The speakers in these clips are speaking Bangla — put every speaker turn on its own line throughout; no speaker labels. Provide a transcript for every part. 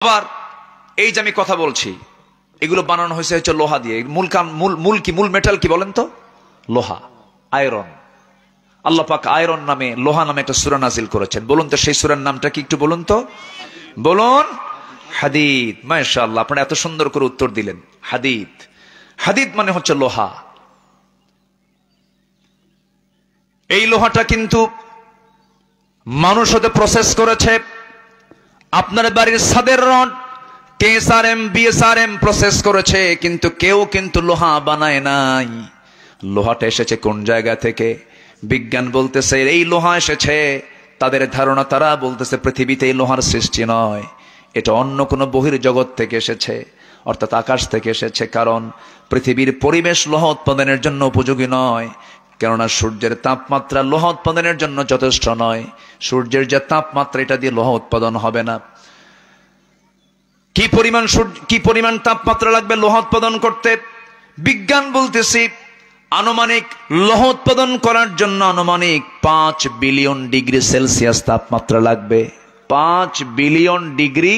আবার এই যে আমি কথা বলছি এগুলো বানানো হয়েছে হচ্ছে লোহা দিয়ে। মূল মেটাল কি বলেন তো? লোহা, আয়রন। আল্লাহ পাক আয়রন নামে, লোহা নামে একটা সূরা নাজিল করেছেন। বলুন তো সেই সূরার নামটা কি একটু বলুন তো? বলুন। হাদিদ। মাশাআল্লাহ, আপনারা এত সুন্দর করে উত্তর দিলেন। হাদিদ, হাদিদ মানে হচ্ছে লোহা। এই লোহাটা কিন্তু মানুষ হতে প্রসেস করেছে। আপনার বাড়ির ছাদের রড কেএসআরএম বিএসআরএম প্রসেস করেছে, কিন্তু কেউ কিন্তু লোহা বানায় নাই। লোহাটা এসেছে কোন জায়গা থেকে? বিজ্ঞান বলতেছে এই লোহা এসেছে, তাদের ধারণা, তারা বলতেছে পৃথিবীতে এই লোহার সৃষ্টি নয়, এটা অন্য কোনো বহির জগৎ থেকে এসেছে, অর্থাৎ আকাশ থেকে এসেছে। কারণ পৃথিবীর পরিবেশ লোহা উৎপাদনের জন্য উপযোগী নয়, কেননা সূর্যের তাপমাত্রা লোহা উৎপাদনের জন্য যথেষ্ট নয়। সূর্যের যে তাপমাত্রা, এটা দিয়ে লোহা উৎপাদন হবে না। কি পরিমাণ তাপমাত্রা লাগবে লোহা উৎপাদন করতে? বিজ্ঞান বলতেছি আনুমানিক লোহা উৎপাদন করার জন্য আনুমানিক 5 বিলিয়ন ডিগ্রি সেলসিয়াস তাপমাত্রা লাগবে। 5 বিলিয়ন ডিগ্রি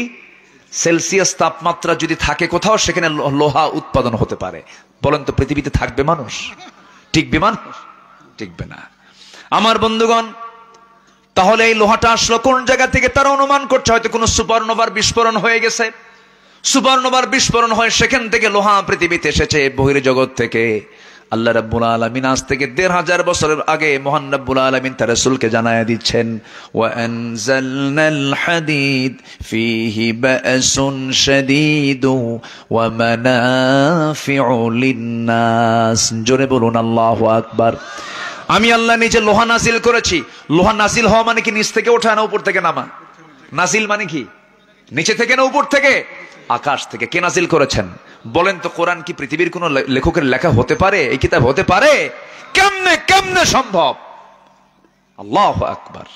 সেলসিয়াস তাপমাত্রা যদি থাকে কোথাও, সেখানে লোহা উৎপাদন হতে পারে। বলেন তো পৃথিবীতে থাকবে মানুষ? টিকবে মানুষ? টিকবে না। আমার বন্ধুগণ, তাহলে এই লোহাটা আসলো কোন জায়গা থেকে? তারা অনুমান করছে হয়তো কোনো সুপারনোভার বিস্ফোরণ হয়ে গেছে। সুপারনোভার বিস্ফোরণ হয়, সেখান থেকে লোহা পৃথিবীতে এসেছে বহির্জগৎ থেকে। আল্লাহ রাব্বুল আলামিন আজ থেকে ১৫০০ বছরের আগে মহান রাব্বুল আলামিন তার রাসূলকে জানায়া দিচ্ছেন, ওয়া আনজালনাল হাদিদ ফীহি বা'সুন শাদীদু ওয়া মানাফিউ লিন-নাস। জোরে বলুন আল্লাহু আকবার। আমি আল্লাহ নিজে লোহা নাজিল করেছি। লোহা নাজিল হওয়া মানে কি নিচ থেকে ওঠা না উপর থেকে নামা? নাজিল মানে কি? নিচে থেকে না উপর থেকে? আকাশ থেকে। কে নাজিল করেছেন? বলেন তো কোরআন কি পৃথিবীর কোন লেখকের লেখা হতে পারে? এই কিতাব হতে পারে? কেমনে কেমনে সম্ভব? আল্লাহু আকবার।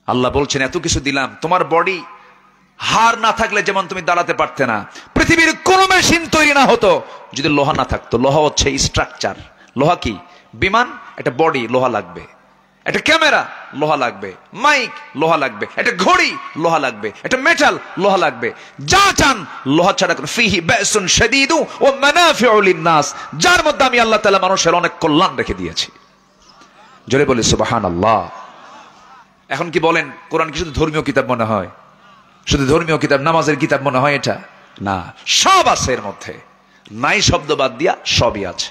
আল্লাহ বলছেন এত কিছু দিলাম, তোমার বডি হাড় না থাকলে যেমন তুমি দাঁড়াতে পারতে না, পৃথিবীর কোন মেশিন তৈরি না হতো যদি লোহা না থাকতো। লোহা হচ্ছে স্ট্রাকচার। লোহা কি? বিমান, একটা বডি, লোহা লাগবে। একটা ক্যামেরা, লোহা লাগবে। মাইক, লোহা লাগবে। একটা ঘড়ি, লোহা লাগবে। একটা মেটাল, লোহা লাগবে। যা চান লোহা ছাড়া কোনো। ফিহি বা'সুন শাদীদু ওয়া মানাফিউ লিন-নাস, যার মধ্যে আমি আল্লাহ তাআলা মানুষের অনেক কল্যাণ রেখে দিয়েছি। জোরে বলি সুবহানাল্লাহ। এখন কি বলেন কোরআন কি শুধু ধর্মীয় কিতাব মনে হয়? শুধু ধর্মীয় কিতাব, নামাজের কিতাব মনে হয় এটা? না, সব আছে এর মধ্যে। নাই শব্দ বাদ দিয়া সবই আছে।